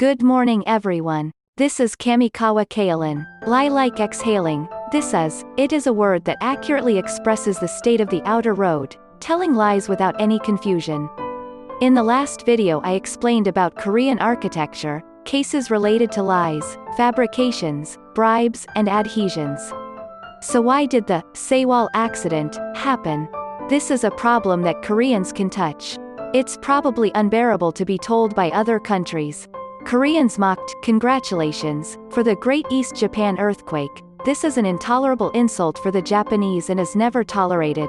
Good morning everyone. This is Kamikawa Kaolin. Lie like exhaling. It is a word that accurately expresses the state of the outer road, telling lies without any confusion. In the last video I explained about Korean architecture, cases related to lies, fabrications, bribes, and adhesions. So why did the Sewol accident happen? This is a problem that Koreans can touch. It's probably unbearable to be told by other countries. Koreans mocked, "Congratulations, for the Great East Japan earthquake." This is an intolerable insult for the Japanese and is never tolerated.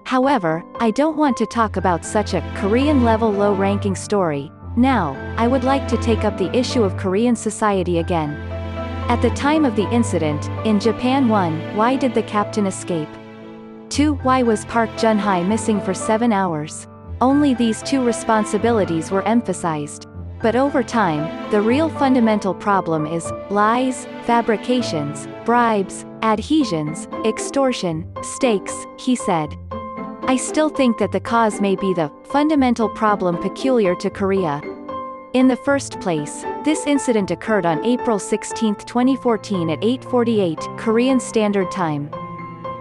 However, I don't want to talk about such a Korean-level low-ranking story. Now, I would like to take up the issue of Korean society again. At the time of the incident, in Japan 1, why did the captain escape? 2. Why was Park Geun-hye missing for 7 hours? Only these two responsibilities were emphasized. But over time, the real fundamental problem is lies, fabrications, bribes, adhesions, extortion, stakes, he said. I still think that the cause may be the fundamental problem peculiar to Korea. In the first place, this incident occurred on April 16, 2014 at 8:48 Korean Standard Time.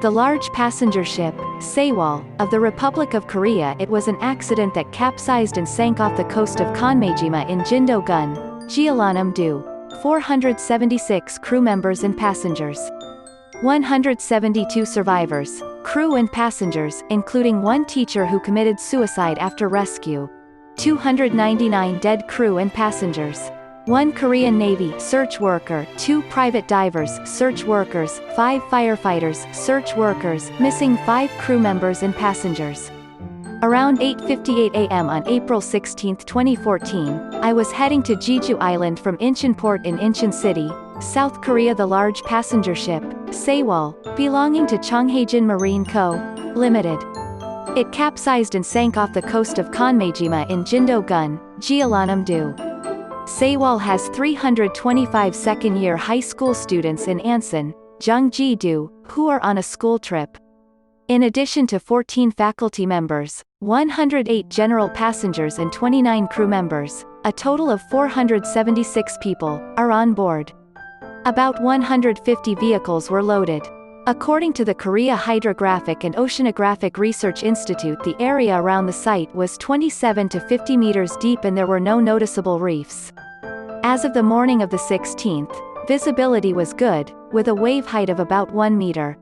The large passenger ship, Sewol, of the Republic of Korea. It was an accident that capsized and sank off the coast of Konmaejima in Jindo-gun, Jeollanam-do. 476 crew members and passengers. 172 survivors, crew and passengers, including one teacher who committed suicide after rescue. 299 dead crew and passengers. 1 Korean Navy search worker, 2 private divers search workers, 5 firefighters search workers, missing 5 crew members and passengers. Around 8:58 a.m. on April 16, 2014, I was heading to Jeju Island from Incheon Port in Incheon City, South Korea. The large passenger ship, Sewol, belonging to Chonghaejin Marine Co., Limited. It capsized and sank off the coast of Konmaejima in Jindo-gun, Jeollanam-do. Sewol has 325 second-year high school students in Ansan, Gyeonggi-do, who are on a school trip. In addition to 14 faculty members, 108 general passengers and 29 crew members, a total of 476 people, are on board. About 150 vehicles were loaded. According to the Korea Hydrographic and Oceanographic Research Institute, the area around the site was 27 to 50 meters deep and there were no noticeable reefs. As of the morning of the 16th, visibility was good, with a wave height of about 1 meter.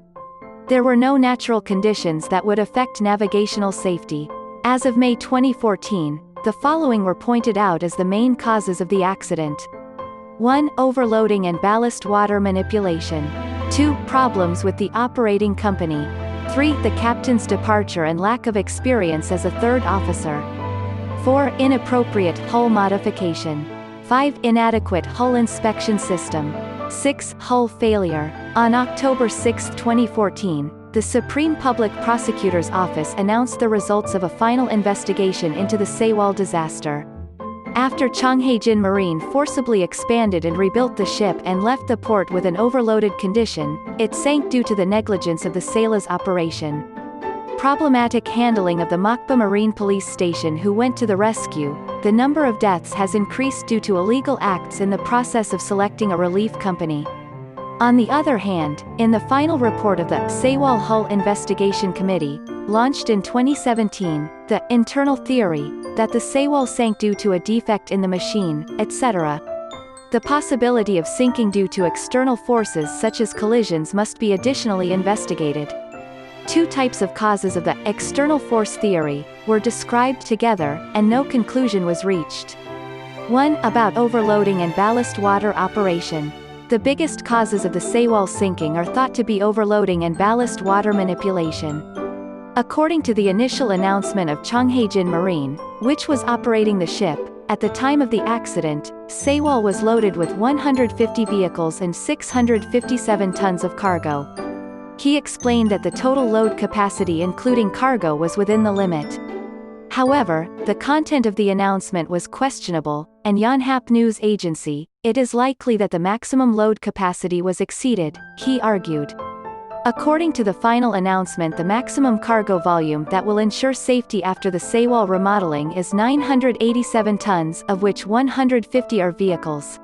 There were no natural conditions that would affect navigational safety. As of May 2014, the following were pointed out as the main causes of the accident. 1. Overloading and ballast water manipulation. 2. Problems with the operating company. 3. The captain's departure and lack of experience as a third officer. 4. Inappropriate hull modification. 5. Inadequate hull inspection system. 6. Hull failure. On October 6, 2014, the Supreme Public Prosecutor's Office announced the results of a final investigation into the Sewol disaster. After Chonghaejin Marine forcibly expanded and rebuilt the ship and left the port with an overloaded condition, it sank due to the negligence of the sailors' operation. Problematic handling of the Mokba Marine Police Station who went to the rescue. The number of deaths has increased due to illegal acts in the process of selecting a relief company. On the other hand, in the final report of the Sewol Hull Investigation Committee, launched in 2017, the internal theory that the Sewol sank due to a defect in the machine, etc. The possibility of sinking due to external forces such as collisions must be additionally investigated. 2 types of causes of the external force theory were described together, and no conclusion was reached. 1. About overloading and ballast water operation. The biggest causes of the Sewol sinking are thought to be overloading and ballast water manipulation. According to the initial announcement of Chonghaejin Marine, which was operating the ship, at the time of the accident, Sewol was loaded with 150 vehicles and 657 tons of cargo. He explained that the total load capacity including cargo was within the limit. However, the content of the announcement was questionable, and Yonhap News Agency, it is likely that the maximum load capacity was exceeded, he argued. According to the final announcement, the maximum cargo volume that will ensure safety after the Sewol remodeling is 987 tons, of which 150 are vehicles.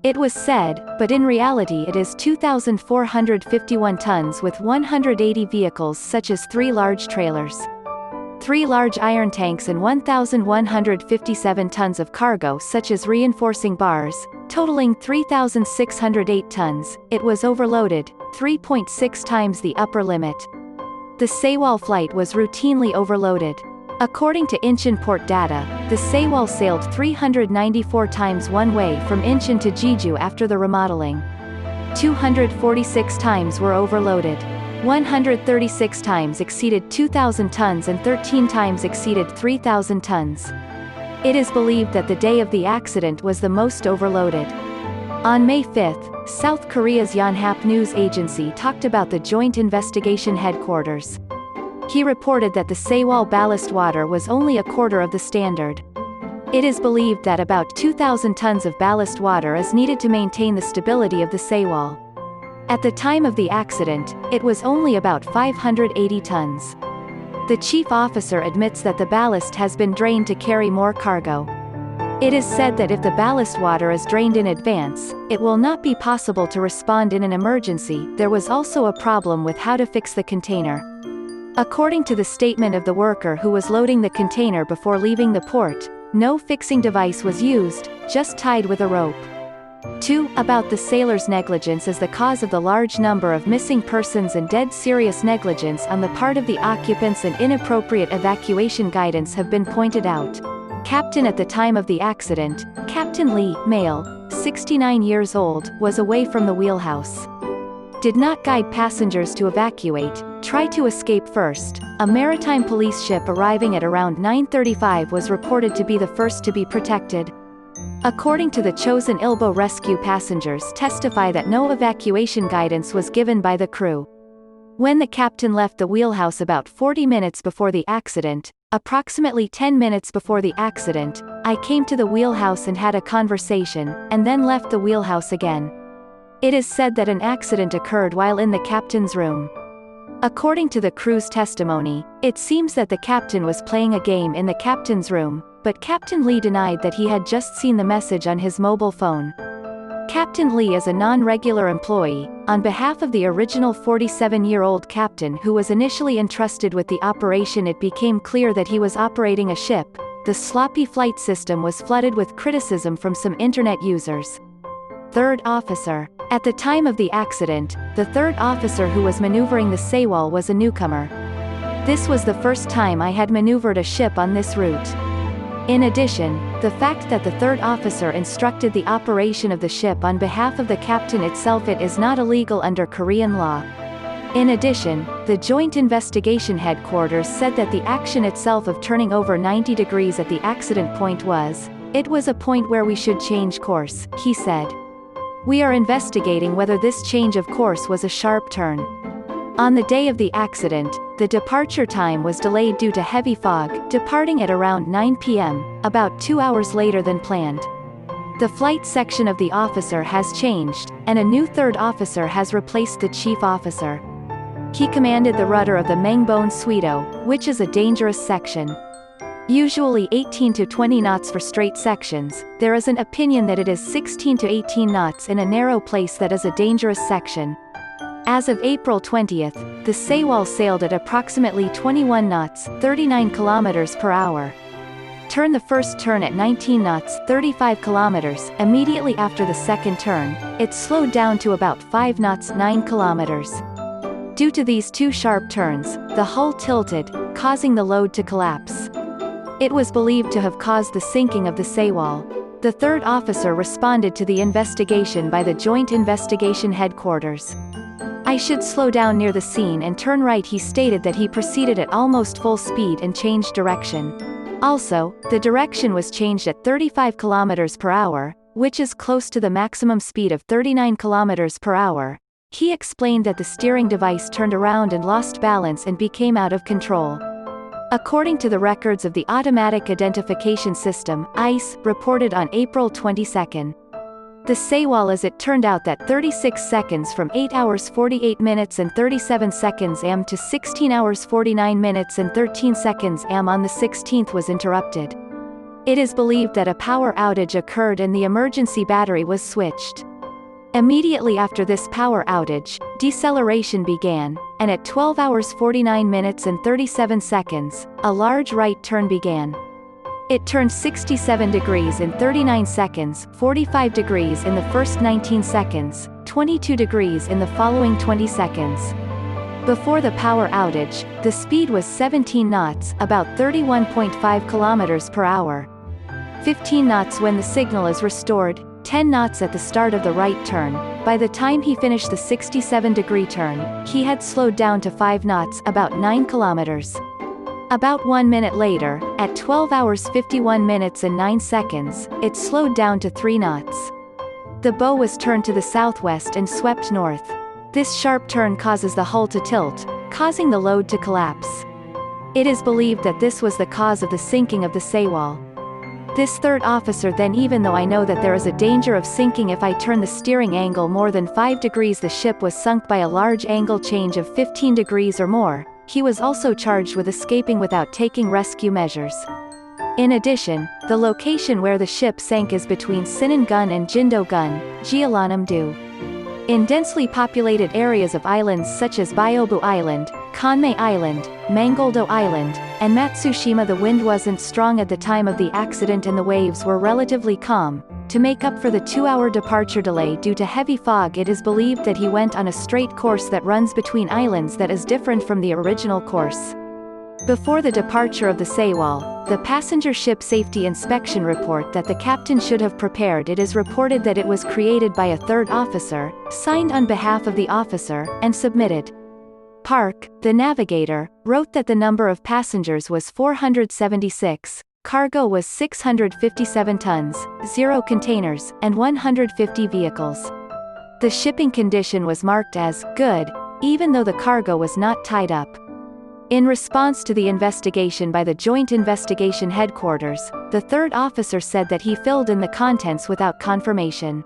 It was said, but in reality it is 2,451 tons with 180 vehicles such as 3 large trailers, 3 large iron tanks and 1,157 tons of cargo such as reinforcing bars, totaling 3,608 tons. It was overloaded, 3.6 times the upper limit. The Sewol flight was routinely overloaded. According to Incheon port data, the Sewol sailed 394 times one way from Incheon to Jeju after the remodeling. 246 times were overloaded. 136 times exceeded 2,000 tons and 13 times exceeded 3,000 tons. It is believed that the day of the accident was the most overloaded. On May 5, South Korea's Yonhap news agency talked about the Joint Investigation Headquarters. He reported that the Sewol ballast water was only a quarter of the standard. It is believed that about 2,000 tons of ballast water is needed to maintain the stability of the Sewol. At the time of the accident, it was only about 580 tons. The chief officer admits that the ballast has been drained to carry more cargo. It is said that if the ballast water is drained in advance, it will not be possible to respond in an emergency. There was also a problem with how to fix the container. According to the statement of the worker who was loading the container before leaving the port, no fixing device was used, just tied with a rope. 2. About the sailor's negligence as the cause of the large number of missing persons and dead. Serious negligence on the part of the occupants and inappropriate evacuation guidance have been pointed out. Captain at the time of the accident, Captain Lee, male, 69 years old, was away from the wheelhouse. Did not guide passengers to evacuate, try to escape first. A maritime police ship arriving at around 9:35 was reported to be the first to be protected. According to the Chosun Ilbo rescue, passengers testify that no evacuation guidance was given by the crew. When the captain left the wheelhouse about 40 minutes before the accident, approximately 10 minutes before the accident, I came to the wheelhouse and had a conversation, and then left the wheelhouse again. It is said that an accident occurred while in the captain's room. According to the crew's testimony, it seems that the captain was playing a game in the captain's room, but Captain Lee denied that he had just seen the message on his mobile phone. Captain Lee is a non-regular employee. On behalf of the original 47-year-old captain who was initially entrusted with the operation, it became clear that he was operating a ship. The sloppy flight system was flooded with criticism from some internet users. Third officer. At the time of the accident, the third officer who was maneuvering the Sewol was a newcomer. This was the first time I had maneuvered a ship on this route. In addition, the fact that the third officer instructed the operation of the ship on behalf of the captain itself, it is not illegal under Korean law. In addition, the Joint Investigation Headquarters said that the action itself of turning over 90 degrees at the accident point it was a point where we should change course, he said. We are investigating whether this change of course was a sharp turn. On the day of the accident, the departure time was delayed due to heavy fog, departing at around 9 p.m., about 2 hours later than planned. The flight section of the officer has changed, and a new third officer has replaced the chief officer. He commanded the rudder of the Mengbon Suido, which is a dangerous section. Usually 18 to 20 knots for straight sections, there is an opinion that it is 16 to 18 knots in a narrow place that is a dangerous section. As of April 20th, the Sewol sailed at approximately 21 knots, 39 kilometers per hour. Turn the first turn at 19 knots, 35 kilometers. Immediately after the second turn, it slowed down to about 5 knots, 9 kilometers. Due to these two sharp turns, the hull tilted, causing the load to collapse. It was believed to have caused the sinking of the Sewol. The third officer responded to the investigation by the Joint Investigation Headquarters. I should slow down near the scene and turn right. He stated that he proceeded at almost full speed and changed direction. Also, the direction was changed at 35 kilometers per hour, which is close to the maximum speed of 39 kilometers per hour. He explained that the steering device turned around and lost balance and became out of control. According to the records of the Automatic Identification System, ICE, reported on April 22. The Sewol, as it turned out, that 36 seconds from 8 hours 48 minutes and 37 seconds am to 16 hours 49 minutes and 13 seconds am on the 16th was interrupted. It is believed that a power outage occurred and the emergency battery was switched. Immediately after this power outage, deceleration began, and at 12 hours 49 minutes and 37 seconds, a large right turn began. It turned 67 degrees in 39 seconds, 45 degrees in the first 19 seconds, 22 degrees in the following 20 seconds. Before the power outage, the speed was 17 knots, about 31.5 kilometers per hour. 15 knots when the signal is restored, 10 knots at the start of the right turn. By the time he finished the 67-degree turn, he had slowed down to 5 knots, about 9 kilometers. About 1 minute later, at 12 hours 51 minutes and 9 seconds, it slowed down to 3 knots. The bow was turned to the southwest and swept north. This sharp turn causes the hull to tilt, causing the load to collapse. It is believed that this was the cause of the sinking of the Sewol. This third officer then, even though I know that there is a danger of sinking if I turn the steering angle more than 5 degrees, the ship was sunk by a large angle change of 15 degrees or more, he was also charged with escaping without taking rescue measures. In addition, the location where the ship sank is between Sinangun and Jindogun, Jeollanam-do. In densely populated areas of islands such as Byobu Island, Kanmei Island, Mangoldo Island, and Matsushima, the wind wasn't strong at the time of the accident and the waves were relatively calm. To make up for the 2-hour departure delay due to heavy fog, it is believed that he went on a straight course that runs between islands that is different from the original course. Before the departure of the Sewol, the passenger ship safety inspection report that the captain should have prepared, it is reported that it was created by a third officer, signed on behalf of the officer, and submitted. Park, the navigator, wrote that the number of passengers was 476, cargo was 657 tons, 0 containers, and 150 vehicles. The shipping condition was marked as good, even though the cargo was not tied up. In response to the investigation by the Joint Investigation Headquarters, the third officer said that he filled in the contents without confirmation.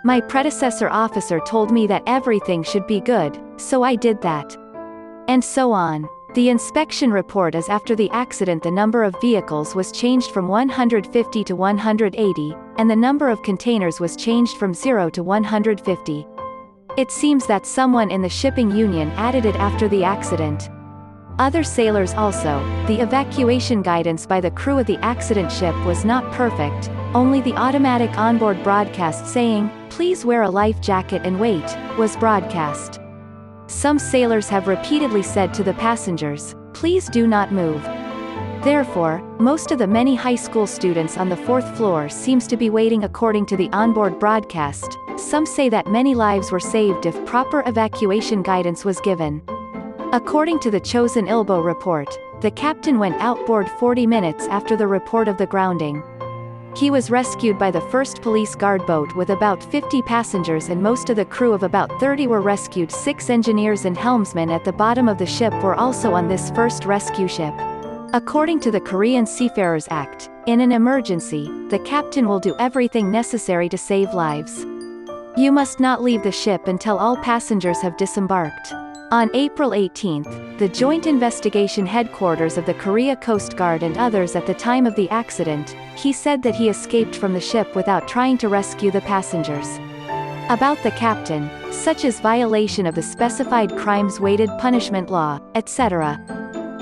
My predecessor officer told me that everything should be good, so I did that. And so on. The inspection report is after the accident the number of vehicles was changed from 150 to 180, and the number of containers was changed from 0 to 150. It seems that someone in the shipping union added it after the accident. Other sailors also. The evacuation guidance by the crew of the accident ship was not perfect, only the automatic onboard broadcast saying, "Please wear a life jacket and wait," was broadcast. Some sailors have repeatedly said to the passengers, "Please do not move." Therefore, most of the many high school students on the 4th floor seems to be waiting according to the onboard broadcast. Some say that many lives were saved if proper evacuation guidance was given. According to the Chosun Ilbo report, the captain went outboard 40 minutes after the report of the grounding. He was rescued by the 1st Police Guard boat with about 50 passengers, and most of the crew of about 30 were rescued. 6 engineers and helmsmen at the bottom of the ship were also on this first rescue ship. According to the Korean Seafarers Act, in an emergency, the captain will do everything necessary to save lives. You must not leave the ship until all passengers have disembarked. On April 18, the Joint Investigation Headquarters of the Korea Coast Guard and others at the time of the accident, he said that he escaped from the ship without trying to rescue the passengers. About the captain, such as violation of the specified crimes weighted punishment law, etc.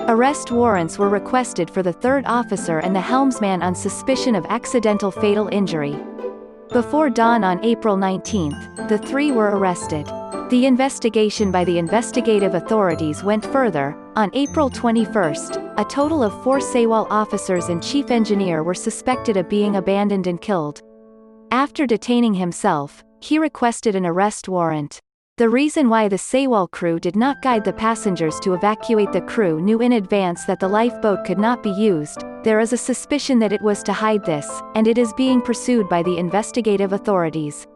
Arrest warrants were requested for the third officer and the helmsman on suspicion of accidental fatal injury. Before dawn on April 19, the 3 were arrested. The investigation by the investigative authorities went further. On April 21, a total of 4 Sewol officers and chief engineer were suspected of being abandoned and killed. After detaining himself, he requested an arrest warrant. The reason why the Sewol crew did not guide the passengers to evacuate, the crew knew in advance that the lifeboat could not be used. There is a suspicion that it was to hide this, and it is being pursued by the investigative authorities.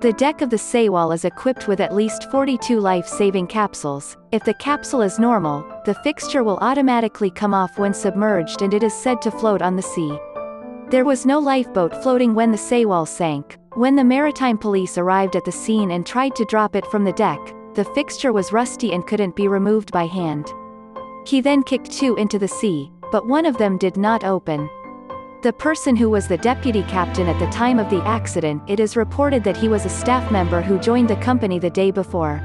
The deck of the Sewol is equipped with at least 42 life-saving capsules. If the capsule is normal, the fixture will automatically come off when submerged, and it is said to float on the sea. There was no lifeboat floating when the Sewol sank, When the maritime police arrived at the scene and tried to drop it from the deck, the fixture was rusty and couldn't be removed by hand. He then kicked 2 into the sea, but one of them did not open. The person who was the deputy captain at the time of the accident, it is reported that he was a staff member who joined the company the day before.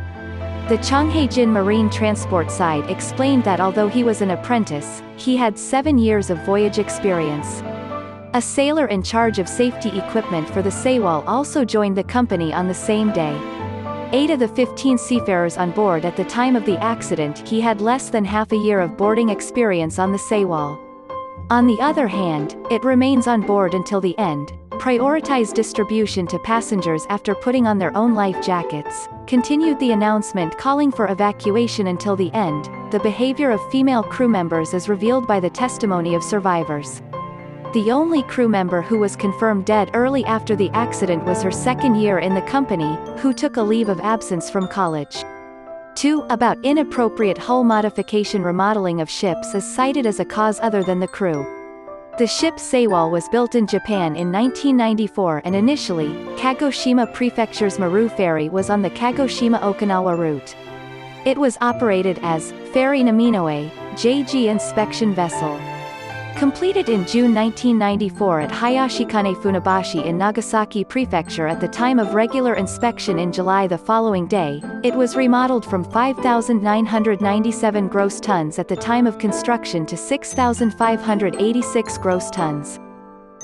The Chonghaejin Marine Transport side explained that although he was an apprentice, he had 7 years of voyage experience. A sailor in charge of safety equipment for the Sewol also joined the company on the same day. 8 of the 15 seafarers on board at the time of the accident, he had less than half a year of boarding experience on the Sewol. On the other hand, it remains on board until the end, prioritize distribution to passengers after putting on their own life jackets, continued the announcement calling for evacuation until the end. The behavior of female crew members is revealed by the testimony of survivors. The only crew member who was confirmed dead early after the accident was her second year in the company, who took a leave of absence from college. 2. About inappropriate hull modification. Remodeling of ships is cited as a cause other than the crew. The ship Sewol was built in Japan in 1994 and initially, Kagoshima Prefecture's Maru Ferry was on the Kagoshima-Okinawa route. It was operated as Ferry Naminoe, JG inspection vessel. Completed in June 1994 at Hayashikane Funabashi in Nagasaki Prefecture at the time of regular inspection in July the following day, it was remodeled from 5,997 gross tons at the time of construction to 6,586 gross tons.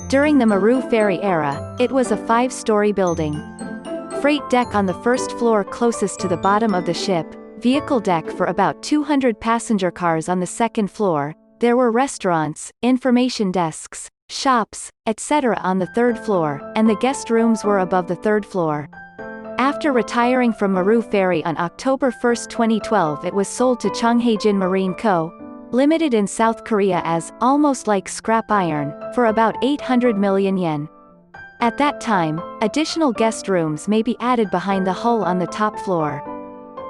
During the Maru Ferry era, it was a 5-story building. Freight deck on the first floor closest to the bottom of the ship, vehicle deck for about 200 passenger cars on the second floor. There were restaurants, information desks, shops, etc. on the third floor, and the guest rooms were above the third floor. After retiring from Maru Ferry on October 1, 2012, it was sold to Chonghaejin Marine Co., Limited in South Korea as almost like scrap iron, for about 800 million yen. At that time, additional guest rooms may be added behind the hull on the top floor.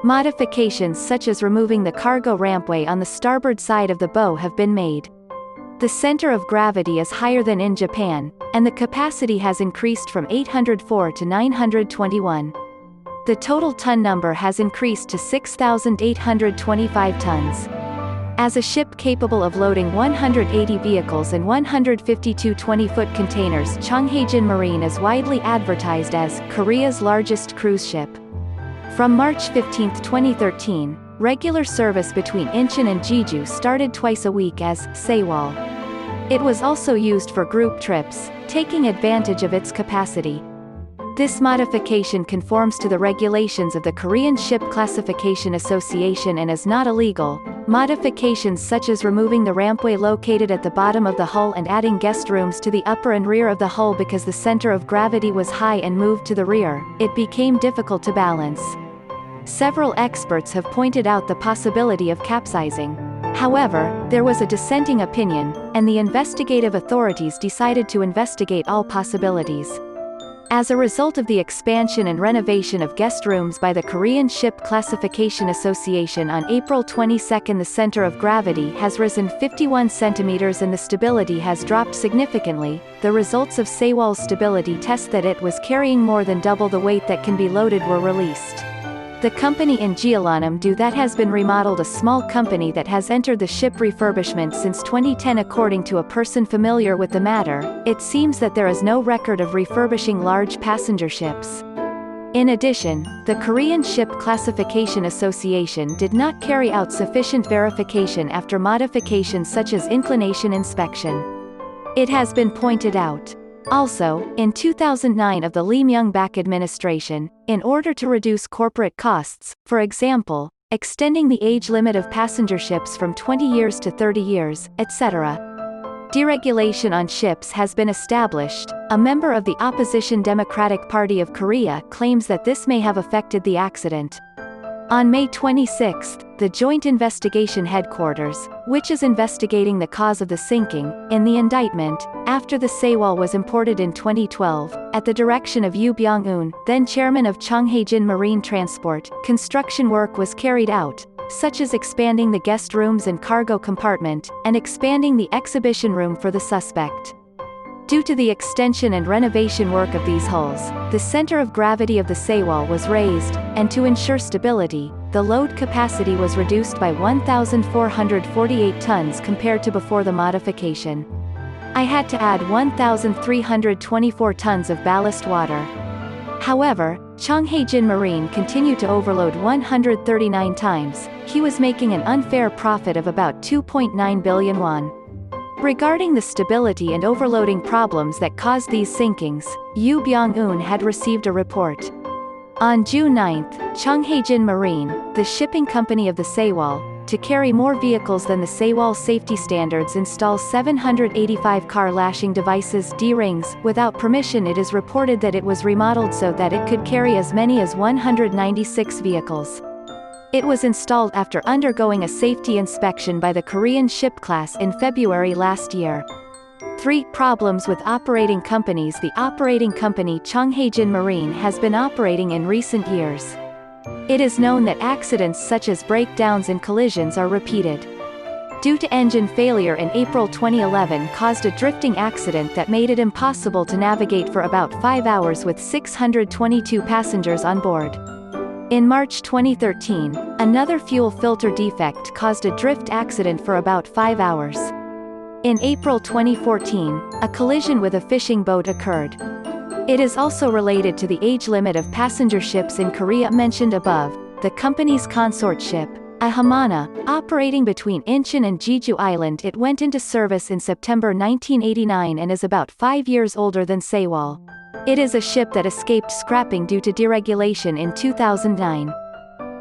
Modifications such as removing the cargo rampway on the starboard side of the bow have been made. The center of gravity is higher than in Japan, and the capacity has increased from 804 to 921. The total ton number has increased to 6,825 tons. As a ship capable of loading 180 vehicles and 152 20-foot containers, Chonghaejin Marine is widely advertised as Korea's largest cruise ship. From March 15, 2013, regular service between Incheon and Jeju started twice a week as Sewol. It was also used for group trips, taking advantage of its capacity. This modification conforms to the regulations of the Korean Ship Classification Association and is not illegal. Modifications such as removing the rampway located at the bottom of the hull and adding guest rooms to the upper and rear of the hull because the center of gravity was high and moved to the rear, it became difficult to balance. Several experts have pointed out the possibility of capsizing. However, there was a dissenting opinion, and the investigative authorities decided to investigate all possibilities. As a result of the expansion and renovation of guest rooms by the Korean Ship Classification Association on April 22, the center of gravity has risen 51 centimeters and the stability has dropped significantly. The results of Sewol's stability test that it was carrying more than double the weight that can be loaded were released. The company in Jeollanam-do that has been remodeled, a small company that has entered the ship refurbishment since 2010. According to a person familiar with the matter, it seems that there is no record of refurbishing large passenger ships. In addition, the Korean Ship Classification Association did not carry out sufficient verification after modifications such as inclination inspection. It has been pointed out. Also, in 2009 of the Lee Myung-bak administration, in order to reduce corporate costs, for example, extending the age limit of passenger ships from 20 years to 30 years, etc., deregulation on ships has been established. A member of the opposition Democratic Party of Korea claims that this may have affected the accident. On May 26, the Joint Investigation Headquarters, which is investigating the cause of the sinking, in the indictment, after the Sewol was imported in 2012, at the direction of Yoo Byung-eun, then chairman of Chonghaejin Marine Transport, construction work was carried out, such as expanding the guest rooms and cargo compartment, and expanding the exhibition room for the suspect. Due to the extension and renovation work of these hulls, the center of gravity of the Sewol was raised, and to ensure stability, the load capacity was reduced by 1,448 tons compared to before the modification. I had to add 1,324 tons of ballast water. However, Chonghaejin Marine continued to overload 139 times. He was making an unfair profit of about 2.9 billion won. Regarding the stability and overloading problems that caused these sinkings, Yoo Byung-eun had received a report. On June 9, Chonghaejin Marine, the shipping company of the Sewol, to carry more vehicles than the Sewol safety standards, installs 785 car lashing devices D-rings. Without permission, it is reported that it was remodeled so that it could carry as many as 196 vehicles. It was installed after undergoing a safety inspection by the Korean ship class in February last year. 3. Problems with operating companies. The operating company Chonghaejin Marine has been operating in recent years. It is known that accidents such as breakdowns and collisions are repeated. Due to engine failure in April 2011 caused a drifting accident that made it impossible to navigate for about 5 hours with 622 passengers on board. In March 2013, another fuel filter defect caused a drift accident for about 5 hours. In April 2014, a collision with a fishing boat occurred. It is also related to the age limit of passenger ships in Korea mentioned above. The company's consort ship, Ahamana, operating between Incheon and Jeju Island, it went into service in September 1989 and is about 5 years older than Sewol. It is a ship that escaped scrapping due to deregulation in 2009.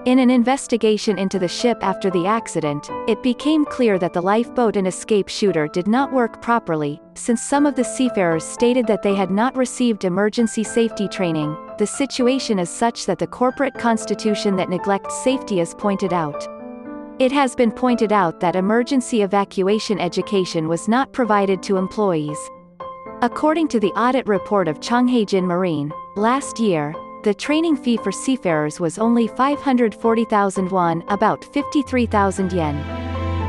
In an investigation into the ship after the accident, it became clear that the lifeboat and escape chute did not work properly, since some of the seafarers stated that they had not received emergency safety training. The situation is such that the corporate constitution that neglects safety is pointed out. It has been pointed out that emergency evacuation education was not provided to employees. According to the audit report of Chonghaejin Marine, last year, the training fee for seafarers was only 540,000 won, about 53,000 yen.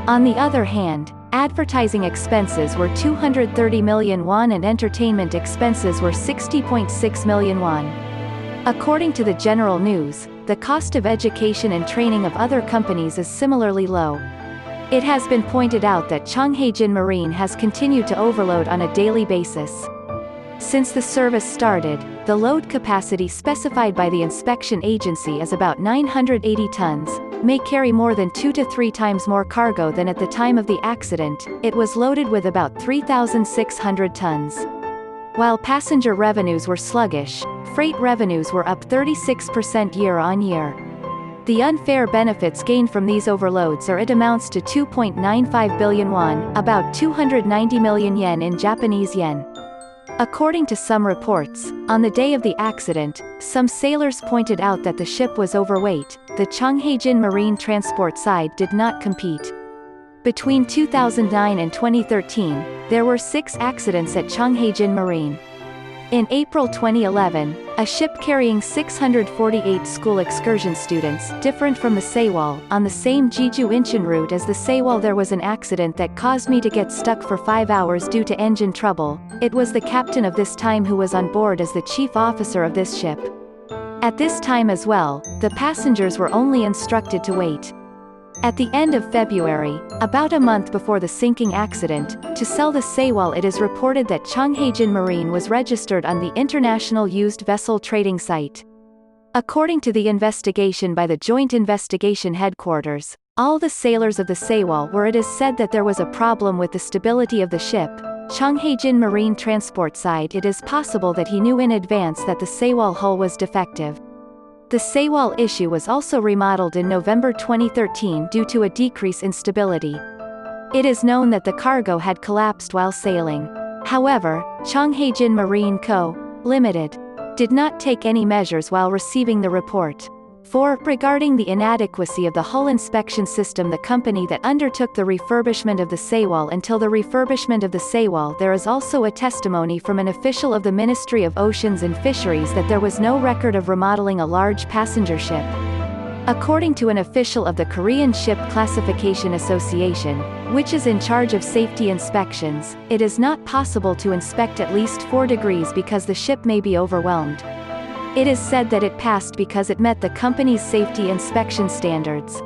On the other hand, advertising expenses were 230 million won and entertainment expenses were 60.6 million won. According to the General News, the cost of education and training of other companies is similarly low. It has been pointed out that Chonghaejin Marine has continued to overload on a daily basis. Since the service started, the load capacity specified by the inspection agency is about 980 tons, may carry more than 2 to 3 times more cargo than at the time of the accident. It was loaded with about 3,600 tons. While passenger revenues were sluggish, freight revenues were up 36% year-on-year. The unfair benefits gained from these overloads it amounts to 2.95 billion won, about 290 million yen in Japanese yen. According to some reports, on the day of the accident, some sailors pointed out that the ship was overweight. The Chonghaejin Marine Transport side did not compete. Between 2009 and 2013, there were 6 accidents at Chonghaejin Marine. In April 2011, a ship carrying 648 school excursion students, different from the Sewol, on the same Jeju-Incheon route as the Sewol, there was an accident that caused me to get stuck for 5 hours due to engine trouble. It was the captain of this time who was on board as the chief officer of this ship. At this time as well, the passengers were only instructed to wait. At the end of February, about a month before the sinking accident, to sell the Sewol, it is reported that Chonghaejin Marine was registered on the International Used Vessel Trading site. According to the investigation by the Joint Investigation Headquarters, all the sailors of the Sewol were, it is said that there was a problem with the stability of the ship. Chonghaejin Marine Transport side, it is possible that he knew in advance that the Sewol hull was defective. The Sewol issue was also remodeled in November 2013 due to a decrease in stability. It is known that the cargo had collapsed while sailing. However, Chonghaejin Marine Co., Limited, did not take any measures while receiving the report. 4. Regarding the inadequacy of the hull inspection system, the company that undertook the refurbishment of the Sewol, until the refurbishment of the Sewol, there is also a testimony from an official of the Ministry of Oceans and Fisheries that there was no record of remodeling a large passenger ship. According to an official of the Korean Ship Classification Association, which is in charge of safety inspections, it is not possible to inspect at least 4 degrees because the ship may be overwhelmed. It is said that it passed because it met the company's safety inspection standards.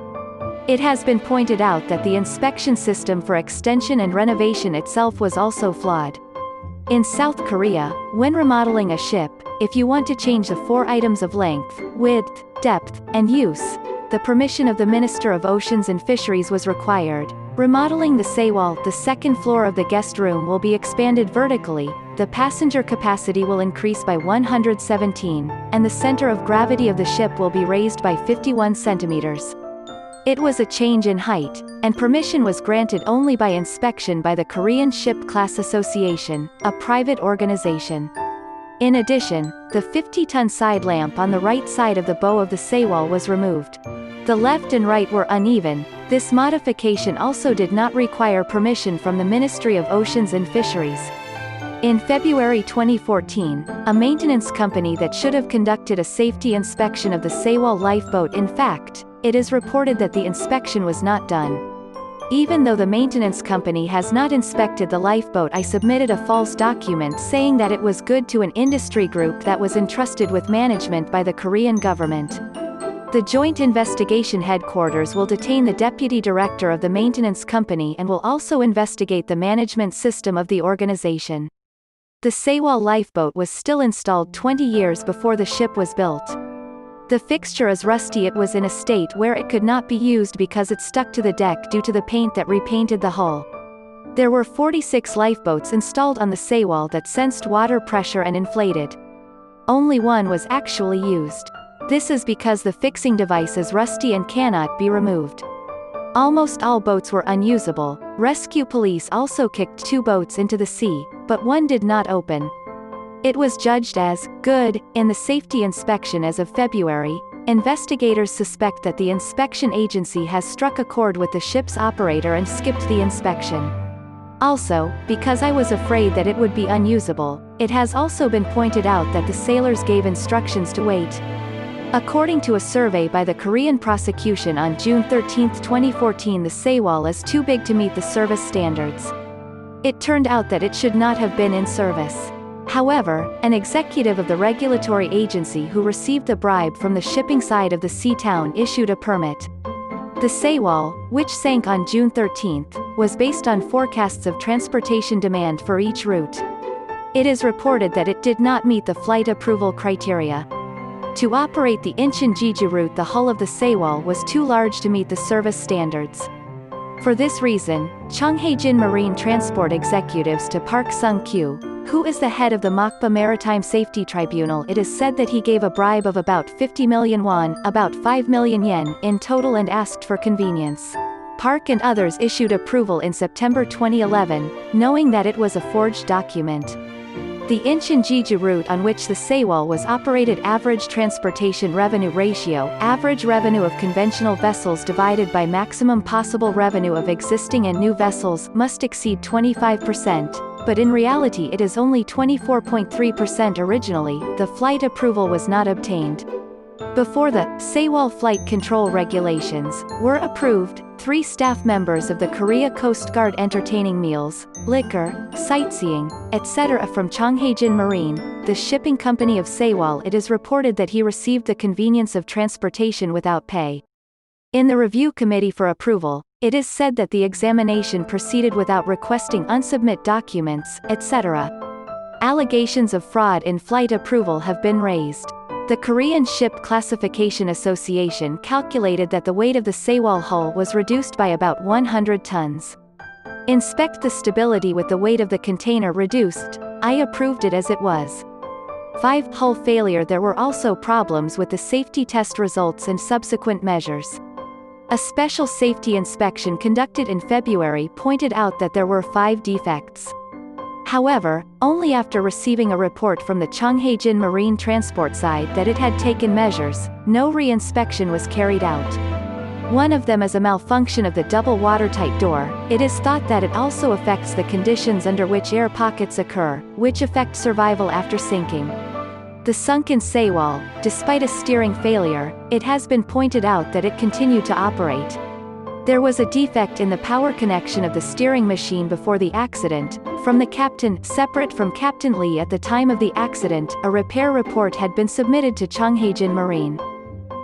It has been pointed out that the inspection system for extension and renovation itself was also flawed. In South Korea, when remodeling a ship, if you want to change the 4 items of length, width, depth, and use, the permission of the Minister of Oceans and Fisheries was required. Remodeling the Sewol, the second floor of the guest room will be expanded vertically, the passenger capacity will increase by 117, and the center of gravity of the ship will be raised by 51 centimeters. It was a change in height, and permission was granted only by inspection by the Korean Ship Class Association, a private organization. In addition, the 50-ton side lamp on the right side of the bow of the Sewol was removed. The left and right were uneven. This modification also did not require permission from the Ministry of Oceans and Fisheries. In February 2014, a maintenance company that should have conducted a safety inspection of the Sewol lifeboat, in fact, it is reported that the inspection was not done. Even though the maintenance company has not inspected the lifeboat, I submitted a false document saying that it was good to an industry group that was entrusted with management by the Korean government. The Joint Investigation Headquarters will detain the deputy director of the maintenance company and will also investigate the management system of the organization. The Sewol lifeboat was still installed 20 years before the ship was built. The fixture is rusty. It was in a state where it could not be used because it stuck to the deck due to the paint that repainted the hull. There were 46 lifeboats installed on the Sewol that sensed water pressure and inflated. Only one was actually used. This is because the fixing device is rusty and cannot be removed. Almost all boats were unusable. Rescue police also kicked 2 boats into the sea, but one did not open. It was judged as good in the safety inspection as of February. Investigators suspect that the inspection agency has struck a chord with the ship's operator and skipped the inspection. Also, because I was afraid that it would be unusable, it has also been pointed out that the sailors gave instructions to wait. According to a survey by the Korean prosecution on June 13, 2014, the Sewol is too big to meet the service standards. It turned out that it should not have been in service. However, an executive of the regulatory agency who received the bribe from the shipping side of the sea town issued a permit. The Sewol, which sank on June 13, was based on forecasts of transportation demand for each route. It is reported that it did not meet the flight approval criteria. To operate the Incheon-Jeju route, the hull of the Sewol was too large to meet the service standards. For this reason, Chung Hae-jin Marine Transport executives to Park Sung-kyu, who is the head of the Mokba Maritime Safety Tribunal, it is said that he gave a bribe of about 50 million won, about 5 million yen, in total and asked for convenience. Park and others issued approval in September 2011, knowing that it was a forged document. The Incheon-Jeju route on which the Sewol was operated, average transportation revenue ratio, average revenue of conventional vessels divided by maximum possible revenue of existing and new vessels, must exceed 25%, but in reality it is only 24.3% originally. The flight approval was not obtained. Before the Sewol flight control regulations were approved, 3 staff members of the Korea Coast Guard entertaining meals, liquor, sightseeing, etc. from Chung Hae-jin Marine, the shipping company of Sewol. It is reported that he received the convenience of transportation without pay. In the review committee for approval, it is said that the examination proceeded without requesting unsubmit documents, etc. Allegations of fraud in flight approval have been raised. The Korean Ship Classification Association calculated that the weight of the Sewol hull was reduced by about 100 tons. Inspect the stability with the weight of the container reduced. I approved it as it was. 5. Hull failure. There were also problems with the safety test results and subsequent measures. A special safety inspection conducted in February pointed out that there were 5 defects. However, only after receiving a report from the Chung Hae-jin Marine Transport side that it had taken measures, no re-inspection was carried out. One of them is a malfunction of the double watertight door. It is thought that it also affects the conditions under which air pockets occur, which affect survival after sinking. The sunken Sewol, despite a steering failure, it has been pointed out that it continued to operate. There was a defect in the power connection of the steering machine before the accident. From the captain, separate from Captain Lee at the time of the accident, a repair report had been submitted to Chonghaejin Marine.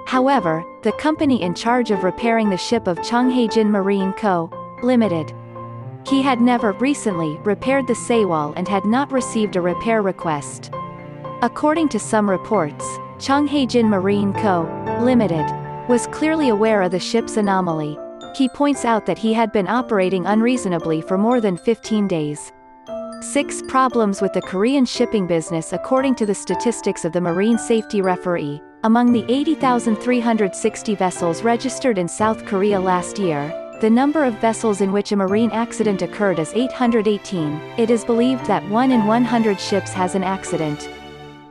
However, the company in charge of repairing the ship of Chonghaejin Marine Co., Limited. He had never recently repaired the Sewol and had not received a repair request. According to some reports, Chonghaejin Marine Co., Limited, was clearly aware of the ship's anomaly. He points out that he had been operating unreasonably for more than 15 days. 6 problems with the Korean shipping business. According to the statistics of the Marine Safety Referee, among the 80,360 vessels registered in South Korea last year, the number of vessels in which a marine accident occurred is 818. It is believed that 1 in 100 ships has an accident.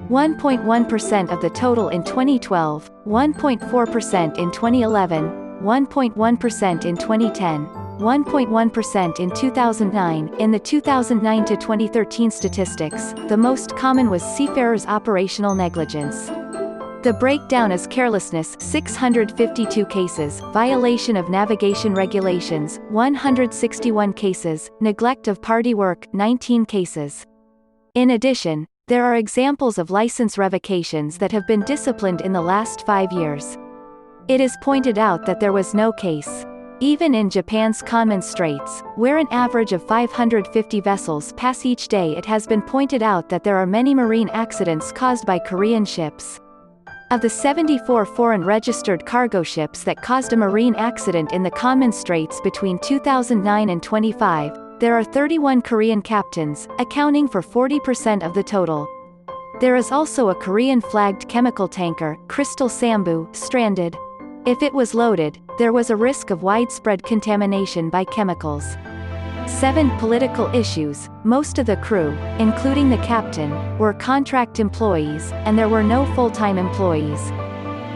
1.1% of the total in 2012, 1.4% in 2011, 1.1% in 2010, 1.1% in 2009. In the 2009 to 2013 statistics, the most common was seafarers' operational negligence. The breakdown is carelessness, 652 cases, violation of navigation regulations, 161 cases, neglect of party work, 19 cases. In addition, there are examples of license revocations that have been disciplined in the last 5 years. It is pointed out that there was no case. Even in Japan's Kanman Straits, where an average of 550 vessels pass each day, it has been pointed out that there are many marine accidents caused by Korean ships. Of the 74 foreign registered cargo ships that caused a marine accident in the Kanman Straits between 2009 and 25, there are 31 Korean captains, accounting for 40% of the total. There is also a Korean-flagged chemical tanker, Crystal Sambu, stranded. If it was loaded, there was a risk of widespread contamination by chemicals. 7 political issues. Most of the crew, including the captain, were contract employees, and there were no full-time employees.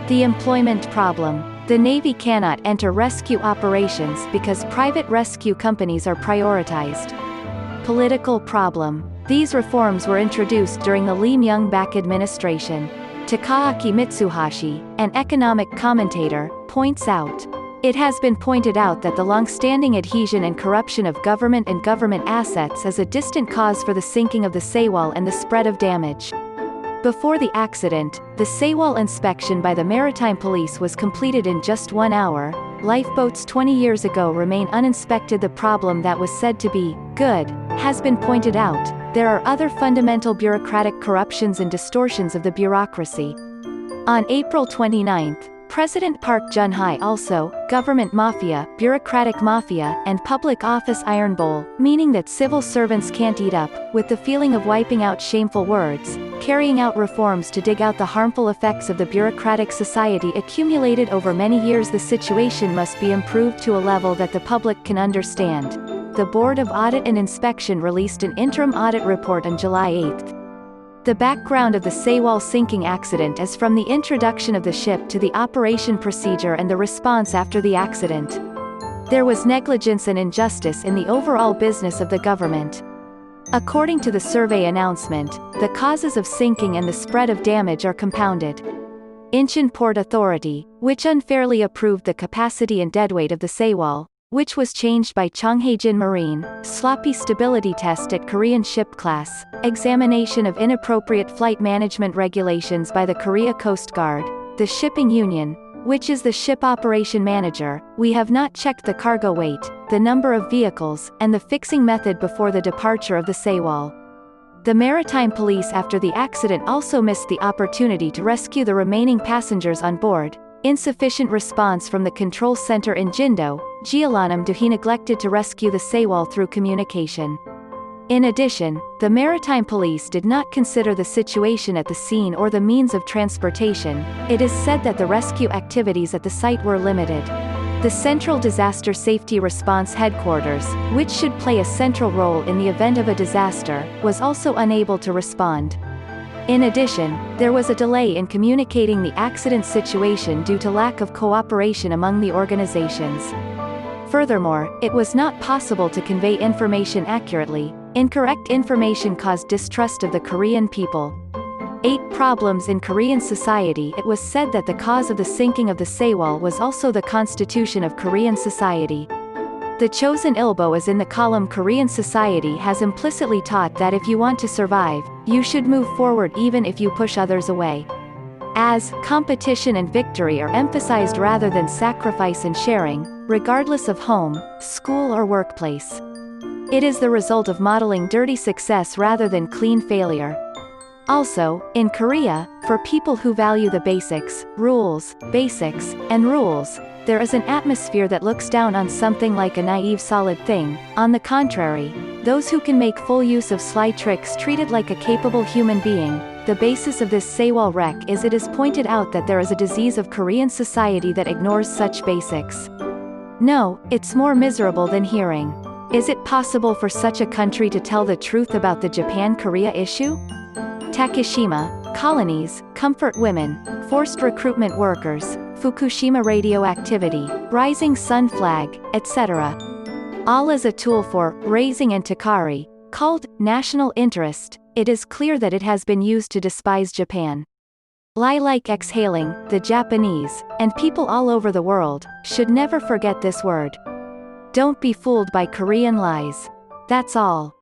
The employment problem. The Navy cannot enter rescue operations because private rescue companies are prioritized. Political problem. These reforms were introduced during the Lee Myung-bak administration. Takaaki Mitsuhashi, an economic commentator, points out, "It has been pointed out that the long-standing adhesion and corruption of government and government assets is a distant cause for the sinking of the Sewol and the spread of damage." Before the accident, the Sewol inspection by the Maritime Police was completed in just 1 hour. Lifeboats 20 years ago remain uninspected. The problem that was said to be good has been pointed out. There are other fundamental bureaucratic corruptions and distortions of the bureaucracy. On April 29, President Park Geun-hye also, government mafia, bureaucratic mafia, and public office iron bowl, meaning that civil servants can't eat up, with the feeling of wiping out shameful words, carrying out reforms to dig out the harmful effects of the bureaucratic society accumulated over many years. The situation must be improved to a level that the public can understand. The Board of Audit and Inspection released an interim audit report on July 8. The background of the Sewol sinking accident is from the introduction of the ship to the operation procedure and the response after the accident. There was negligence and injustice in the overall business of the government. According to the survey announcement, the causes of sinking and the spread of damage are compounded. Incheon Port Authority, which unfairly approved the capacity and deadweight of the Sewol, which was changed by Chonghaejin Marine, sloppy stability test at Korean ship class, examination of inappropriate flight management regulations by the Korea Coast Guard, the Shipping Union, which is the ship operation manager. We have not checked the cargo weight, the number of vehicles, and the fixing method before the departure of the Sewol. The Maritime Police after the accident also missed the opportunity to rescue the remaining passengers on board. Insufficient response from the control center in Jindo, Jeollanam-do. Neglected to rescue the Sewol through communication. In addition, the Maritime Police did not consider the situation at the scene or the means of transportation. It is said that the rescue activities at the site were limited. The Central Disaster Safety Response Headquarters, which should play a central role in the event of a disaster, was also unable to respond. In addition, there was a delay in communicating the accident situation due to lack of cooperation among the organizations. Furthermore, it was not possible to convey information accurately. Incorrect information caused distrust of the Korean people. 8 Problems in Korean society. It was said that the cause of the sinking of the Sewol was also the constitution of Korean society. The chosen ilbo is in the column Korean society has implicitly taught that if you want to survive, you should move forward even if you push others away. As competition and victory are emphasized rather than sacrifice and sharing, regardless of home, school or workplace. It is the result of modeling dirty success rather than clean failure. Also, in Korea, for people who value the basics, basics, and rules, there is an atmosphere that looks down on something like a naive solid thing. On the contrary, those who can make full use of sly tricks treated like a capable human being. The basis of this Sewol wreck is it is pointed out that there is a disease of Korean society that ignores such basics. No, it's more miserable than hearing. Is it possible for such a country to tell the truth about the Japan-Korea issue? Takeshima, colonies, comfort women, forced recruitment workers, Fukushima radioactivity, rising sun flag, etc. All as a tool for raising Antikari, called national interest. It is clear that it has been used to despise Japan. Lie like exhaling, the Japanese, and people all over the world, should never forget this word. Don't be fooled by Korean lies. That's all.